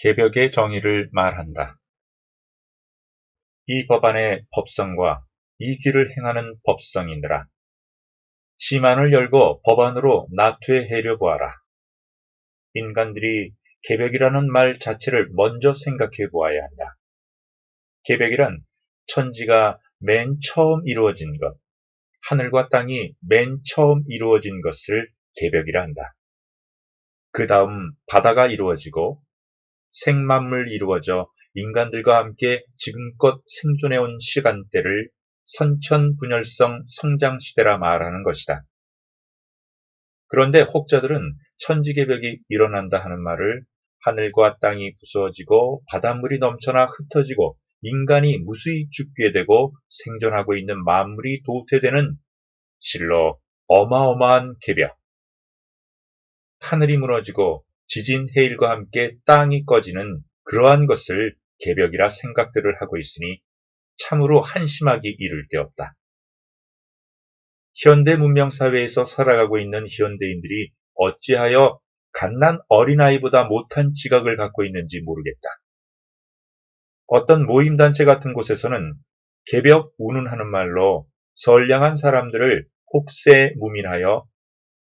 개벽의 정의를 말한다. 이 법안의 법성과 이 길을 행하는 법성인들아, 시만을 열고 법안으로 나투에 보아라. 인간들이 개벽이라는 말 자체를 먼저 생각해 보아야 한다. 개벽이란 천지가 맨 처음 이루어진 것, 하늘과 땅이 맨 처음 이루어진 것을 개벽이라 한다. 그 다음 바다가 이루어지고 생만물 이루어져 인간들과 함께 지금껏 생존해온 시간대를 선천분열성 성장시대라 말하는 것이다. 그런데 혹자들은 천지개벽이 일어난다 하는 말을 하늘과 땅이 부서지고 바닷물이 넘쳐나 흩어지고 인간이 무수히 죽게 되고 생존하고 있는 만물이 도태되는 실로 어마어마한 개벽, 하늘이 무너지고 지진 해일과 함께 땅이 꺼지는 그러한 것을 개벽이라 생각들을 하고 있으니 참으로 한심하기 이를 데 없다. 현대 문명사회에서 살아가고 있는 현대인들이 어찌하여 갓난 어린아이보다 못한 지각을 갖고 있는지 모르겠다. 어떤 모임단체 같은 곳에서는 개벽 운운하는 말로 선량한 사람들을 혹세무민하여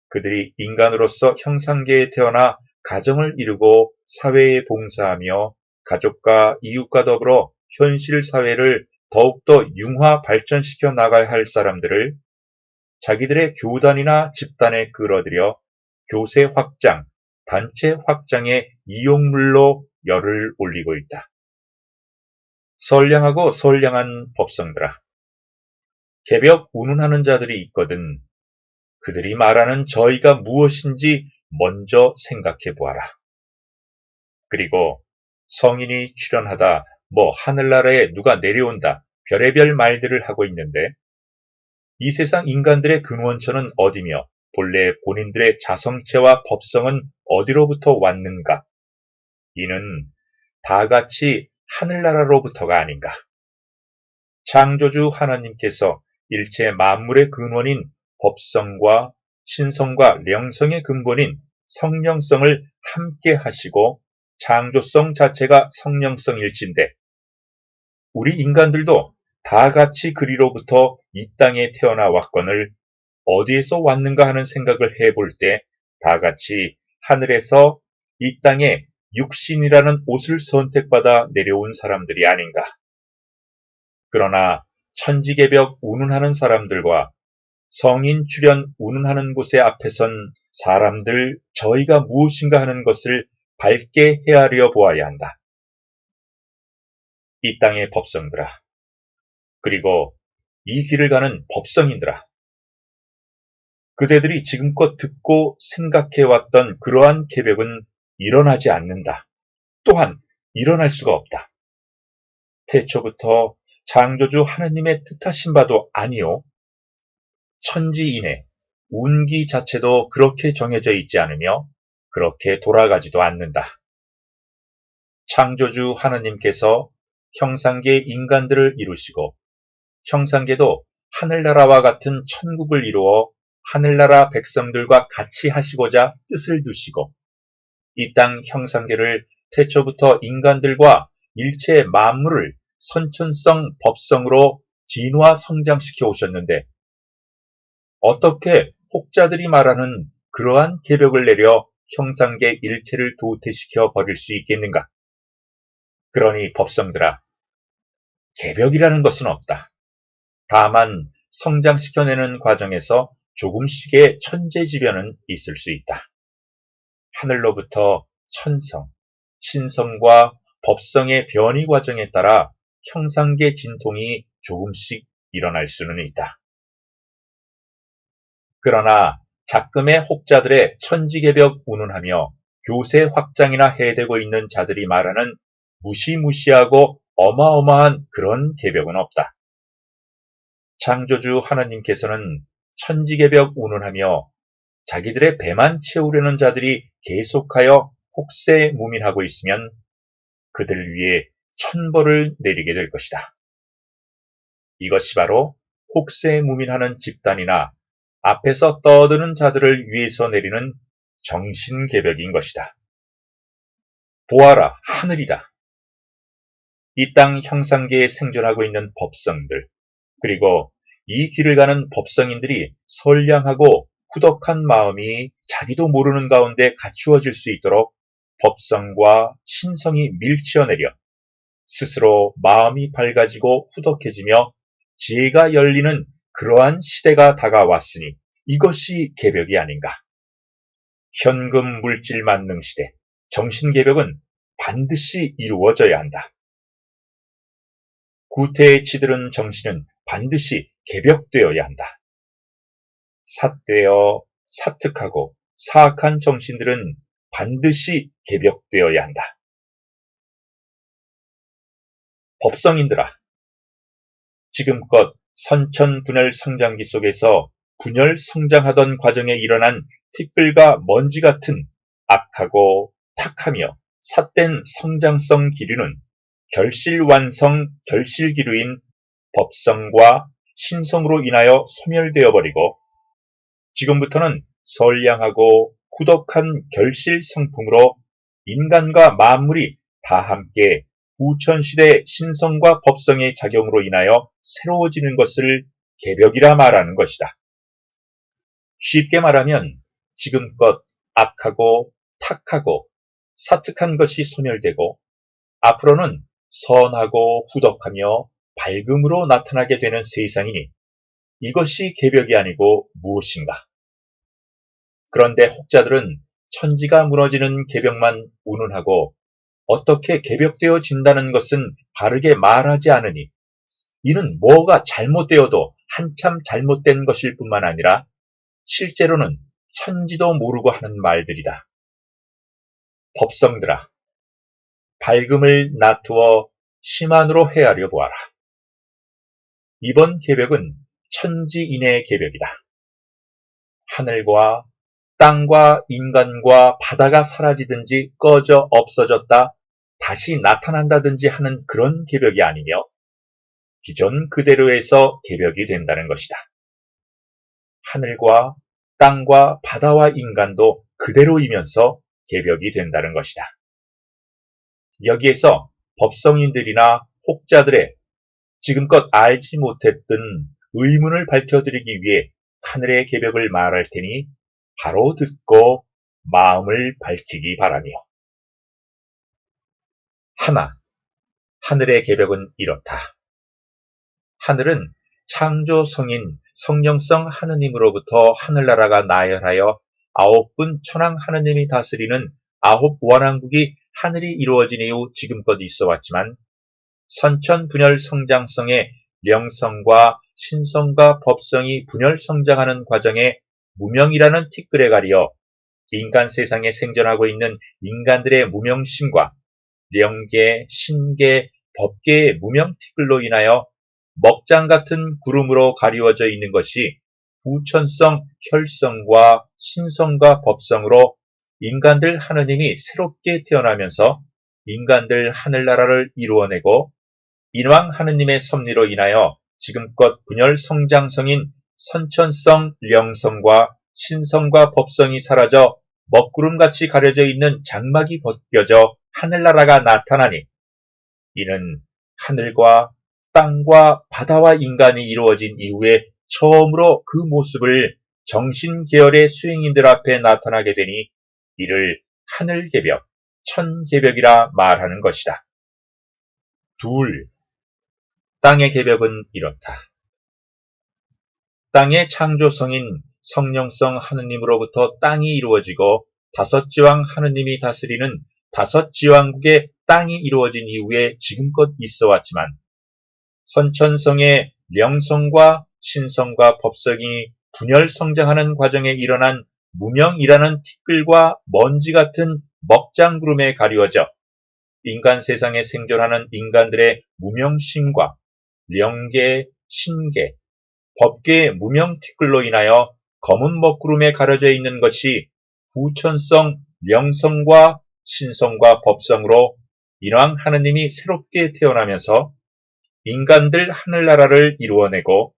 그들이 인간으로서 형상계에 태어나 가정을 이루고 사회에 봉사하며 가족과 이웃과 더불어 현실 사회를 더욱더 융화 발전시켜 나가야 할 사람들을 자기들의 교단이나 집단에 끌어들여 교세 확장, 단체 확장의 이용물로 열을 올리고 있다. 선량하고 선량한 법성들아, 개벽 운운하는 자들이 있거든 그들이 말하는 저희가 무엇인지 먼저 생각해 보아라. 그리고 성인이 출연하다 하늘나라에 누가 내려온다 별의별 말들을 하고 있는데 이 세상 인간들의 근원처는 어디며 본래 본인들의 자성체와 법성은 어디로부터 왔는가? 이는 다같이 하늘나라로부터가 아닌가? 창조주 하나님께서 일체 만물의 근원인 법성과 신성과 영성의 근본인 성령성을 함께 하시고 창조성 자체가 성령성일진데 우리 인간들도 다같이 그리로부터 이 땅에 태어나 왔거늘 어디에서 왔는가 하는 생각을 해볼 때 다같이 하늘에서 이 땅에 육신이라는 옷을 선택받아 내려온 사람들이 아닌가. 그러나 천지개벽 운운하는 사람들과 성인 출연 운운하는 곳의 앞에선 사람들 저희가 무엇인가 하는 것을 밝게 헤아려 보아야 한다. 이 땅의 법성들아, 그리고 이 길을 가는 법성인들아, 그대들이 지금껏 듣고 생각해왔던 그러한 개벽은 일어나지 않는다. 또한 일어날 수가 없다. 태초부터 창조주 하느님의 뜻하신 바도 아니요. 천지인의 운기 자체도 그렇게 정해져 있지 않으며 그렇게 돌아가지도 않는다. 창조주 하느님께서 형상계 인간들을 이루시고 형상계도 하늘나라와 같은 천국을 이루어 하늘나라 백성들과 같이 하시고자 뜻을 두시고 이 땅 형상계를 태초부터 인간들과 일체 만물을 선천성 법성으로 진화 성장시켜 오셨는데 어떻게 혹자들이 말하는 그러한 개벽을 내려 형상계 일체를 도태시켜 버릴 수 있겠는가? 그러니 법성들아, 개벽이라는 것은 없다. 다만 성장시켜내는 과정에서 조금씩의 천재지변은 있을 수 있다. 하늘로부터 천성, 신성과 법성의 변이 과정에 따라 형상계 진통이 조금씩 일어날 수는 있다. 그러나 작금의 혹자들의 천지개벽 운운하며 교세 확장이나 해대고 있는 자들이 말하는 무시무시하고 어마어마한 그런 개벽은 없다. 창조주 하나님께서는 천지개벽 운운하며 자기들의 배만 채우려는 자들이 계속하여 혹세무민하고 있으면 그들 위에 천벌을 내리게 될 것이다. 이것이 바로 혹세무민하는 집단이나 앞에서 떠드는 자들을 위해서 내리는 정신개벽인 것이다. 보아라, 하늘이다. 이 땅 형상계에 생존하고 있는 법성들, 그리고 이 길을 가는 법성인들이 선량하고 후덕한 마음이 자기도 모르는 가운데 갖추어질 수 있도록 법성과 신성이 밀치어내려 스스로 마음이 밝아지고 후덕해지며 지혜가 열리는 그러한 시대가 다가왔으니 이것이 개벽이 아닌가. 현금 물질 만능 시대, 정신개벽은 반드시 이루어져야 한다. 구태에 치들은 정신은 반드시 개벽되어야 한다. 삿되어 사특하고 사악한 정신들은 반드시 개벽되어야 한다. 법성인들아, 지금껏 선천분열 성장기 속에서 분열 성장하던 과정에 일어난 티끌과 먼지 같은 악하고 탁하며 삿된 성장성 기류는 결실완성 결실기류인 법성과 신성으로 인하여 소멸되어 버리고 지금부터는 선량하고 후덕한 결실 성품으로 인간과 만물이 다 함께 후천시대 신성과 법성의 작용으로 인하여 새로워지는 것을 개벽이라 말하는 것이다. 쉽게 말하면 지금껏 악하고 탁하고 사특한 것이 소멸되고 앞으로는 선하고 후덕하며 밝음으로 나타나게 되는 세상이니 이것이 개벽이 아니고 무엇인가. 그런데 혹자들은 천지가 무너지는 개벽만 운운하고 어떻게 개벽되어진다는 것은 바르게 말하지 않으니 이는 뭐가 잘못되어도 한참 잘못된 것일 뿐만 아니라 실제로는 천지도 모르고 하는 말들이다. 법성들아, 밝음을 놔두어 심한으로 헤아려 보아라. 이번 개벽은 천지인의 개벽이다. 하늘과 땅과 인간과 바다가 사라지든지 꺼져 없어졌다 다시 나타난다든지 하는 그런 개벽이 아니며 기존 그대로에서 개벽이 된다는 것이다. 하늘과 땅과 바다와 인간도 그대로이면서 개벽이 된다는 것이다. 여기에서 법성인들이나 혹자들의 지금껏 알지 못했던 의문을 밝혀드리기 위해 하늘의 개벽을 말할 테니 바로 듣고 마음을 밝히기 바라며. 하나, 하늘의 개벽은 이렇다. 하늘은 창조성인 성령성 하느님으로부터 하늘나라가 나열하여 9분 천왕 하느님이 다스리는 9원왕국이 하늘이 이루어진 이후 지금껏 있어왔지만 선천 분열 성장성의 명성과 신성과 법성이 분열 성장하는 과정에 무명이라는 티끌에 가리어 인간 세상에 생존하고 있는 인간들의 무명심과 명계, 신계, 법계의 무명 티끌로 인하여 먹장 같은 구름으로 가리워져 있는 것이 후천성, 혈성과 신성과 법성으로 인간들 하느님이 새롭게 태어나면서 인간들 하늘나라를 이루어내고 인왕 하느님의 섭리로 인하여 지금껏 분열 성장성인 선천성, 령성과 신성과 법성이 사라져 먹구름같이 가려져 있는 장막이 벗겨져 하늘나라가 나타나니 이는 하늘과 땅과 바다와 인간이 이루어진 이후에 처음으로 그 모습을 정신계열의 수행인들 앞에 나타나게 되니 이를 하늘개벽, 천개벽이라 말하는 것이다. 둘, 땅의 개벽은 이렇다. 땅의 창조성인 성령성 하느님으로부터 땅이 이루어지고 다섯지왕 하느님이 다스리는 다섯지왕국의 땅이 이루어진 이후에 지금껏 있어왔지만 선천성의 명성과 신성과 법성이 분열 성장하는 과정에 일어난 무명이라는 티끌과 먼지 같은 먹장구름에 가리워져 인간 세상에 생존하는 인간들의 무명심과 명계, 신계, 법계의 무명 티끌로 인하여 검은 먹구름에 가려져 있는 것이 후천성, 명성과 신성과 법성으로 인왕 하느님이 새롭게 태어나면서 인간들 하늘나라를 이루어내고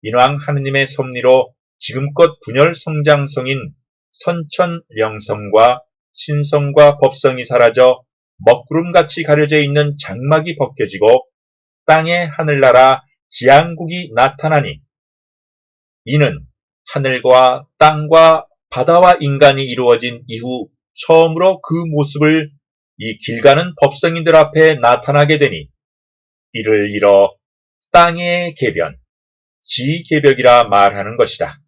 인왕 하느님의 섭리로 지금껏 분열 성장성인 선천 명성과 신성과 법성이 사라져 먹구름같이 가려져 있는 장막이 벗겨지고 땅에 하늘나라 지향국이 나타나니 이는 하늘과 땅과 바다와 인간이 이루어진 이후 처음으로 그 모습을 이 길 가는 법성인들 앞에 나타나게 되니 이를 이어 땅의 개변, 지개벽이라 말하는 것이다.